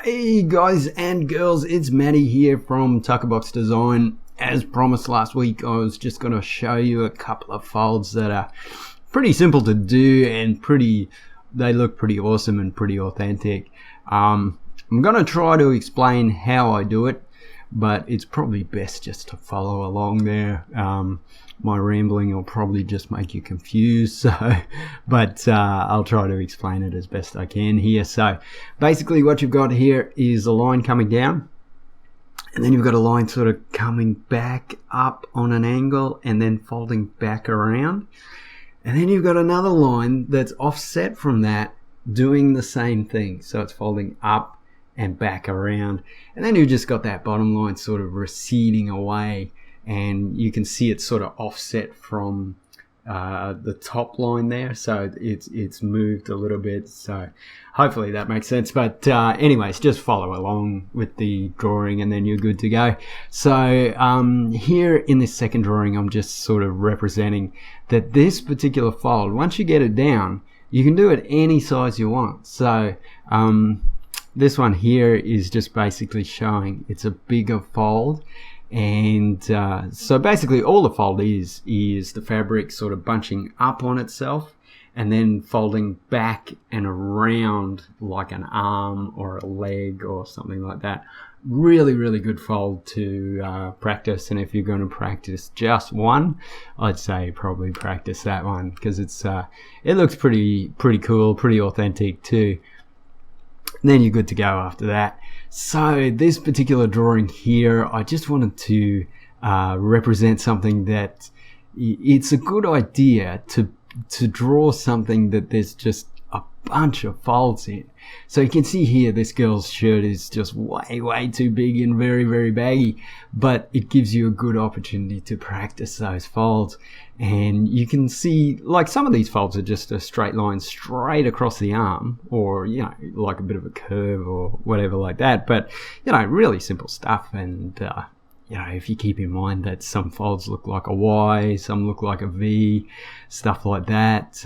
Hey guys and girls, it's Matty here from Tuckerbox Design. As promised last week, I was just going to show you a couple of folds that are pretty simple to do and they look pretty awesome and pretty authentic. I'm going to try to explain how I do it, but it's probably best just to follow along there. My rambling will probably just make you confused, but I'll try to explain it as best I can here. So basically what you've got here is a line coming down, and then you've got a line sort of coming back up on an angle and then folding back around, and then you've got another line that's offset from that doing the same thing, so it's folding up and back around, and then you've just got that bottom line sort of receding away, and you can see it's sort of offset from the top line there, so it's moved a little bit. So hopefully that makes sense, but anyways, just follow along with the drawing and then you're good to go. So here in this second drawing, I'm just sort of representing that this particular fold, once you get it down, you can do it any size you want. So this one here is just basically showing it's a bigger fold. And so basically all the fold is the fabric sort of bunching up on itself and then folding back and around like an arm or a leg or something like that. Really good fold to practice, and if you're going to practice just one, I'd say probably practice that one, because it looks pretty cool, pretty authentic too. And then you're good to go after that. So this particular drawing here, I just wanted to represent something that it's a good idea to draw something that there's just a bunch of folds in. So you can see here this girl's shirt is just way too big and very baggy, but it gives you a good opportunity to practice those folds. And you can see like some of these folds are just a straight line straight across the arm, or like a bit of a curve or whatever like that, but really simple stuff. And if you keep in mind that some folds look like a Y, some look like a V, stuff like that,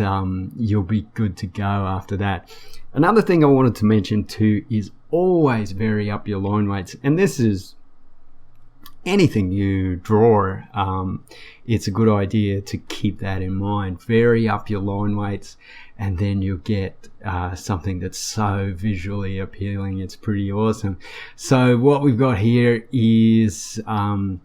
you'll be good to go after that. Another thing I wanted to mention too is always vary up your line weights, and this is anything you draw. It's a good idea to keep that in mind. Vary up your line weights, and then you'll get something that's so visually appealing. It's pretty awesome. So what we've got here is and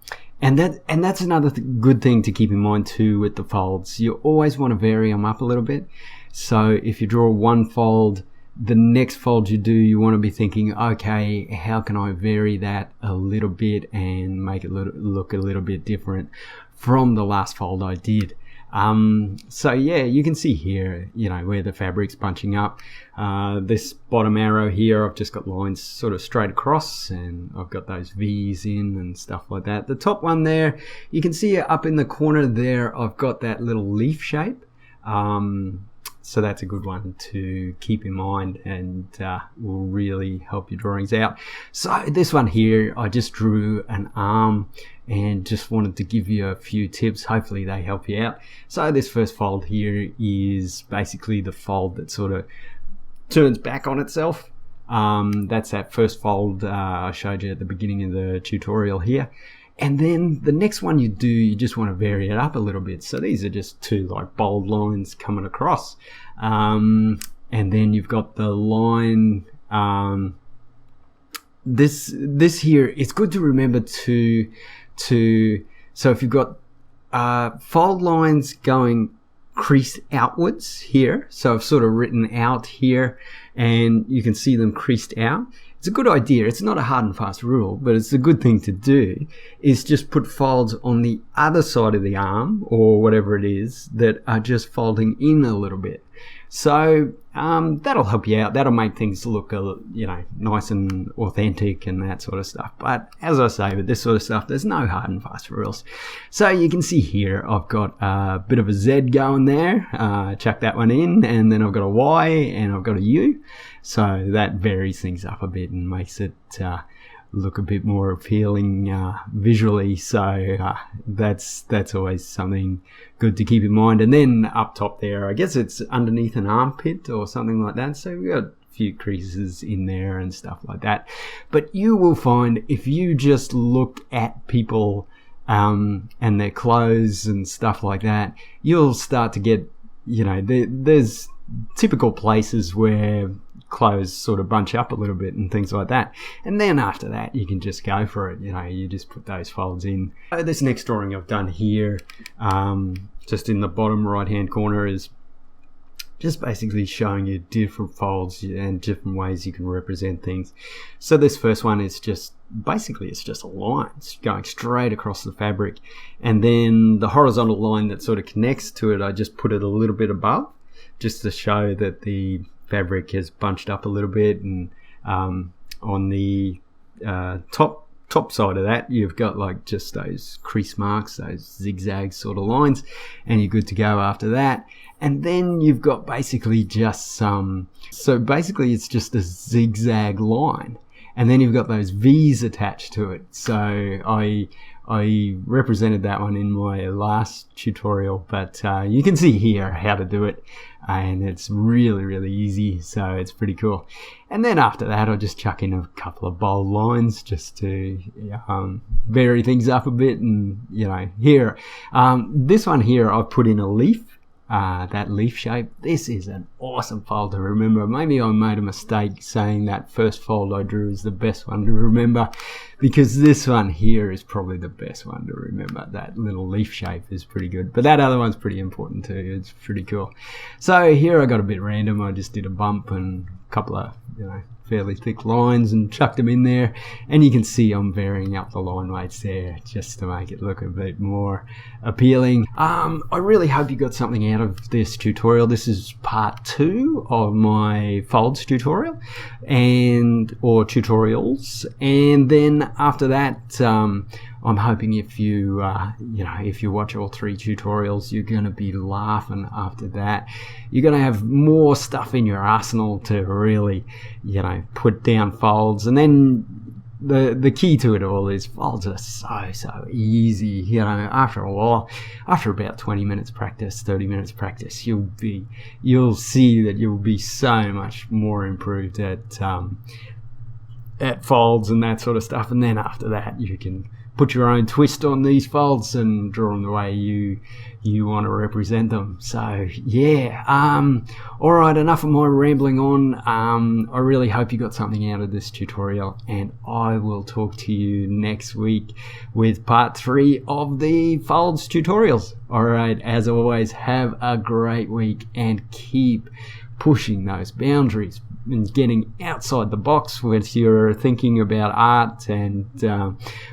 that's another good thing to keep in mind too with the folds. You always want to vary them up a little bit. So if you draw one fold, the next fold you do, you want to be thinking, okay, how can I vary that a little bit and make it look a little bit different from the last fold I did. So yeah, you can see here, where the fabric's bunching up. This bottom arrow here, I've just got lines sort of straight across, and I've got those V's in and stuff like that. The top one there, you can see up in the corner there, I've got that little leaf shape. So that's a good one to keep in mind, and will really help your drawings out. So this one here, I just drew an arm and just wanted to give you a few tips. Hopefully they help you out. So this first fold here is basically the fold that sort of turns back on itself. That's that first fold I showed you at the beginning of the tutorial here. And then the next one you do, you just want to vary it up a little bit. So these are just two like bold lines coming across. And then you've got the line, this here, it's good to remember so if you've got fold lines going creased outwards here, so I've sort of written out here and you can see them creased out. It's a good idea. It's not a hard and fast rule, but it's a good thing to do, is just put folds on the other side of the arm or whatever it is that are just folding in a little bit. So that'll help you out. That'll make things look nice and authentic and that sort of stuff. But as I say, with this sort of stuff, there's no hard and fast rules. So you can see here I've got a bit of a Z going there. Chuck that one in, and then I've got a Y and I've got a U. So that varies things up a bit and makes it look a bit more appealing visually. So that's always something good to keep in mind. And then up top there, I guess it's underneath an armpit or something like that. So we've got few creases in there and stuff like that. But you will find if you just look at people and their clothes and stuff like that, you'll start to get, there's typical places where clothes sort of bunch up a little bit and things like that. And then after that, you can just go for it. You just put those folds in. This next drawing I've done here, just in the bottom right hand corner, is just basically showing you different folds and different ways you can represent things. So this first one is just a line. It's going straight across the fabric, and then the horizontal line that sort of connects to it, I just put it a little bit above, just to show that the fabric has bunched up a little bit. And on the top side of that, you've got like just those crease marks, those zigzag sort of lines, and you're good to go after that. And then you've got basically just so basically it's just a zigzag line, and then you've got those V's attached to it. So I represented that one in my last tutorial, but you can see here how to do it, and it's really, really easy, so it's pretty cool. And then after that, I'll just chuck in a couple of bold lines just to vary things up a bit. And here, this one here, I've put in a leaf. That leaf shape. This is an awesome fold to remember. Maybe I made a mistake saying that first fold I drew is the best one to remember, because this one here is probably the best one to remember. That little leaf shape is pretty good, but that other one's pretty important too. It's pretty cool. So here I got a bit random. I just did a bump and a couple of fairly thick lines and chucked them in there, and you can see I'm varying up the line weights there just to make it look a bit more appealing. I really hope you got something out of this tutorial. This is part 2 of my folds tutorial or tutorials, and then after that I'm hoping if you watch all 3 tutorials, you're going to be laughing after that. You're going to have more stuff in your arsenal to really, put down folds. And then the key to it all is folds are so easy. After a while, after about 20 minutes practice, 30 minutes practice, you'll see that you'll be so much more improved at folds and that sort of stuff. And then after that, you can put your own twist on these folds and draw them the way you want to represent them. So yeah, all right, enough of my rambling on. I really hope you got something out of this tutorial, and I will talk to you next week with part 3 of the folds tutorials. All right, as always, have a great week and keep pushing those boundaries and getting outside the box when you're thinking about art and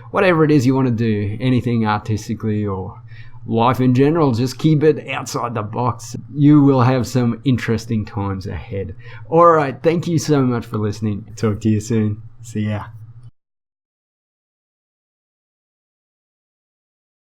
whatever it is you want to do, anything artistically or life in general. Just keep it outside the box. You will have some interesting times ahead. All right, thank you so much for listening. Talk to you soon. See ya.